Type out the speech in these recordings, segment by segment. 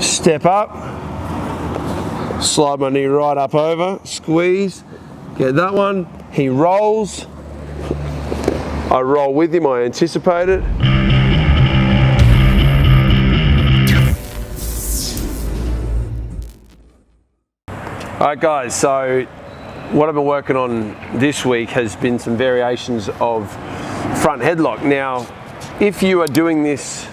step up, slide my knee right up over, squeeze, get that one. He rolls, I roll with him, I anticipate it. Alright guys, so what I've been working on this week has been some variations of front headlock. Now, if you are doing this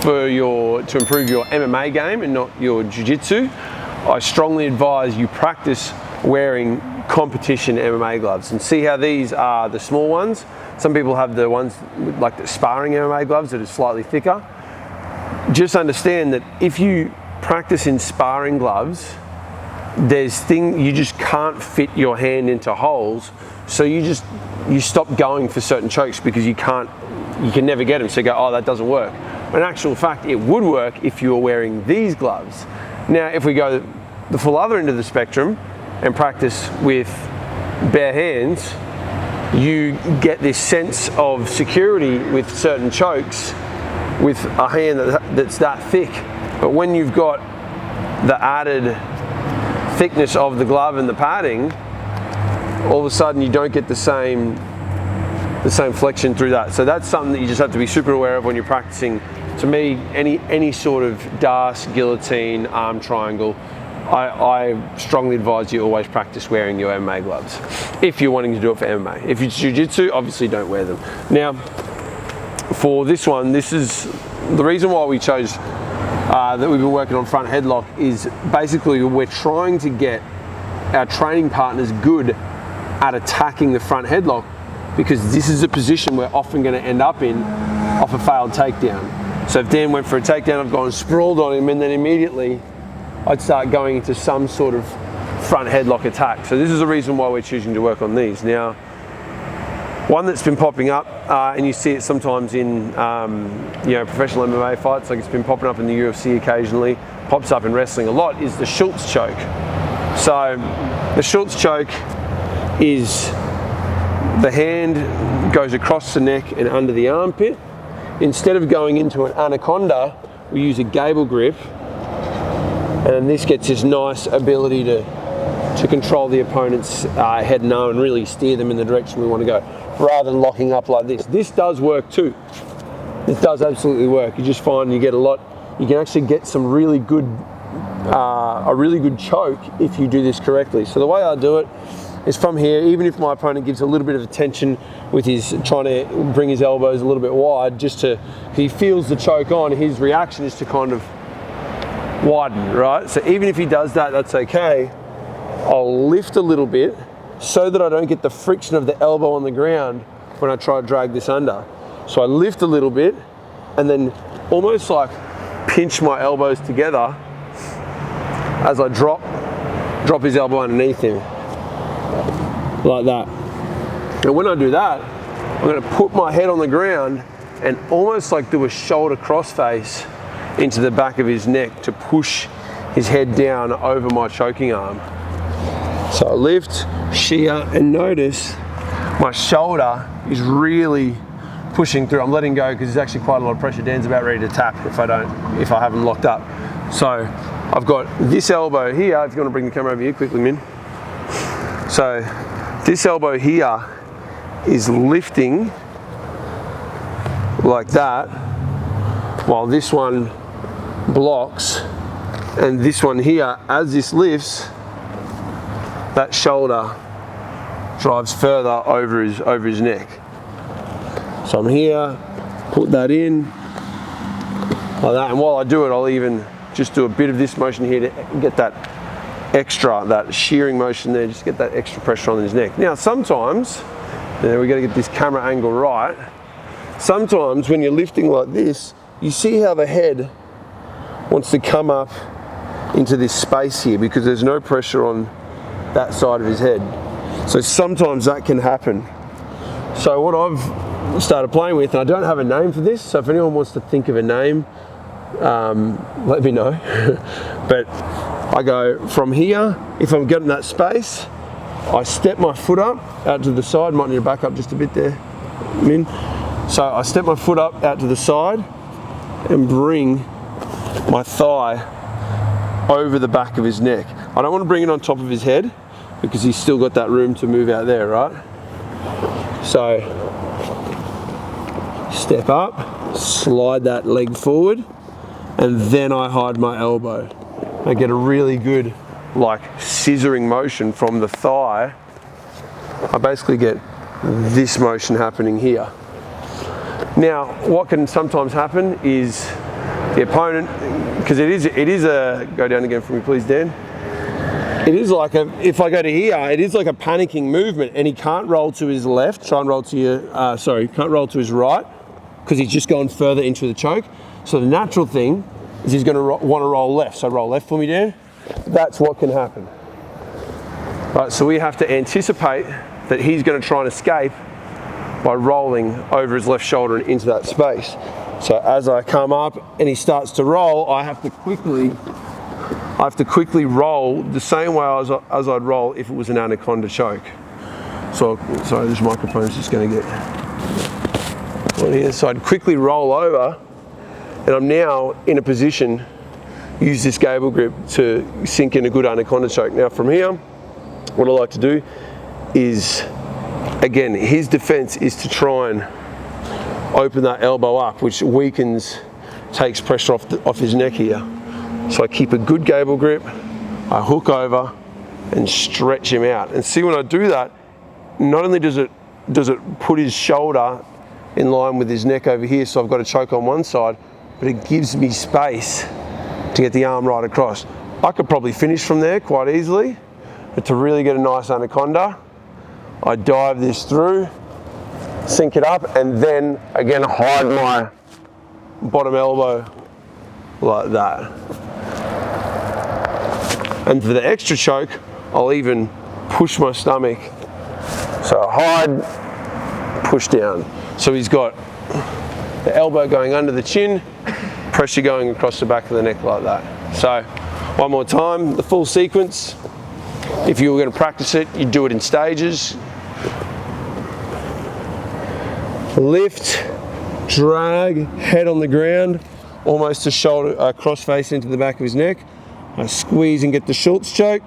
to improve your MMA game and not your jiu-jitsu, I strongly advise you practice wearing competition MMA gloves. And see how these are the small ones? Some people have the ones like the sparring MMA gloves that are slightly thicker. Just understand that if you practice in sparring gloves, you just can't fit your hand into holes, so you stop going for certain chokes because you can never get them, so you go, oh, that doesn't work. But in actual fact, it would work if you were wearing these gloves. Now, if we go the full other end of the spectrum and practice with bare hands, you get this sense of security with certain chokes with a hand that's that thick. But when you've got the added thickness of the glove and the padding, all of a sudden you don't get the same flexion through that. So that's something that you just have to be super aware of when you're practicing. To me, any sort of DAS, guillotine, arm triangle, I strongly advise you always practice wearing your MMA gloves if you're wanting to do it for MMA. If it's jiu-jitsu, obviously don't wear them. Now, for this one, this is the reason why we chose that we've been working on front headlock is basically we're trying to get our training partners good at attacking the front headlock, because this is a position we're often going to end up in off a failed takedown. So if Dan went for a takedown, I've gone sprawled on him, and then immediately I'd start going into some sort of front headlock attack. So this is the reason why we're choosing to work on these. Now, one that's been popping up, and you see it sometimes in professional MMA fights, like it's been popping up in the UFC occasionally, pops up in wrestling a lot, is the Schultz Choke. So the Schultz Choke is the hand goes across the neck and under the armpit. Instead of going into an anaconda, we use a gable grip, and this gets this nice ability to control the opponent's head and arm and really steer them in the direction we want to go, rather than locking up like this. This does work too. It does absolutely work. You just find you get you can actually get some really good, a really good choke if you do this correctly. So the way I do it is from here, even if my opponent gives a little bit of attention with trying to bring his elbows a little bit wide, he feels the choke on, his reaction is to kind of widen, right? So even if he does that, that's okay. I'll lift a little bit so that I don't get the friction of the elbow on the ground when I try to drag this under. So I lift a little bit and then almost like pinch my elbows together as I drop his elbow underneath him, like that. And when I do that, I'm going to put my head on the ground and almost like do a shoulder crossface into the back of his neck to push his head down over my choking arm. So I lift, shear, and notice my shoulder is really pushing through. I'm letting go because there's actually quite a lot of pressure. Dan's about ready to tap if I haven't locked up. So I've got this elbow here. If you want to bring the camera over here quickly, Min. So this elbow here is lifting like that, while this one blocks, and this one here, as this lifts, that shoulder drives further over his neck. So I'm here, put that in like that, and while I do it, I'll even just do a bit of this motion here to get that shearing motion there, just get that extra pressure on his neck. Now sometimes, we got to get this camera angle right, sometimes when you're lifting like this, you see how the head wants to come up into this space here because there's no pressure on that side of his head. So sometimes that can happen. So what I've started playing with, and I don't have a name for this, so if anyone wants to think of a name, let me know. But I go from here, if I'm getting that space, I step my foot up out to the side, might need to back up just a bit there, Min. So I step my foot up out to the side and bring my thigh over the back of his neck. I don't want to bring it on top of his head because he's still got that room to move out there, right? So, step up, slide that leg forward, and then I hide my elbow. I get a really good, like, scissoring motion from the thigh. I basically get this motion happening here. Now, what can sometimes happen is the opponent, because it is a, go down again for me please, Dan. It is like a, if I go to here, it is like a panicking movement, and he can't roll to his left, try and roll to your, can't roll to his right, because he's just gone further into the choke. So the natural thing is he's going to want to roll left. So roll left for me, Dan. That's what can happen. Right, so we have to anticipate that he's going to try and escape by rolling over his left shoulder and into that space. So as I come up and he starts to roll, I have to quickly roll the same way as I'd roll if it was an anaconda choke. So, sorry, this microphone's just going to get on here. So I'd quickly roll over, and I'm now in a position, use this gable grip to sink in a good anaconda choke. Now from here, what I like to do is, again, his defense is to try and open that elbow up, which weakens, takes pressure off his neck here. So I keep a good gable grip, I hook over and stretch him out. And see, when I do that, not only does it put his shoulder in line with his neck over here, so I've got a choke on one side, but it gives me space to get the arm right across. I could probably finish from there quite easily, but to really get a nice anaconda, I dive this through, sink it up, and then again hide my bottom elbow like that. And for the extra choke, I'll even push my stomach. So hide, push down. So he's got the elbow going under the chin, pressure going across the back of the neck like that. So one more time, the full sequence. If you were going to practice it, you do it in stages. Lift, drag, head on the ground, almost a shoulder, cross face into the back of his neck. I squeeze and get the Schultz choke.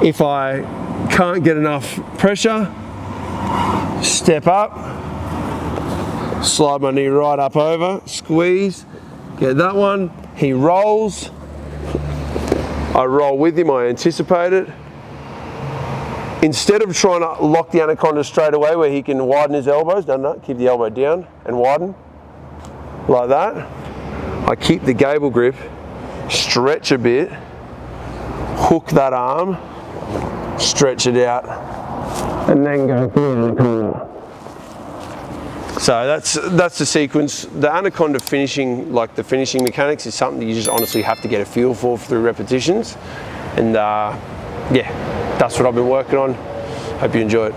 If I can't get enough pressure, step up, slide my knee right up over, squeeze, get that one. He rolls, I roll with him, I anticipate it. Instead of trying to lock the anaconda straight away where he can widen his elbows, no, keep the elbow down and widen, like that. I keep the gable grip, stretch a bit, hook that arm, stretch it out, and then go through. So that's the sequence. The anaconda finishing, like the finishing mechanics, is something that you just honestly have to get a feel for through repetitions. And yeah, that's what I've been working on. Hope you enjoy it.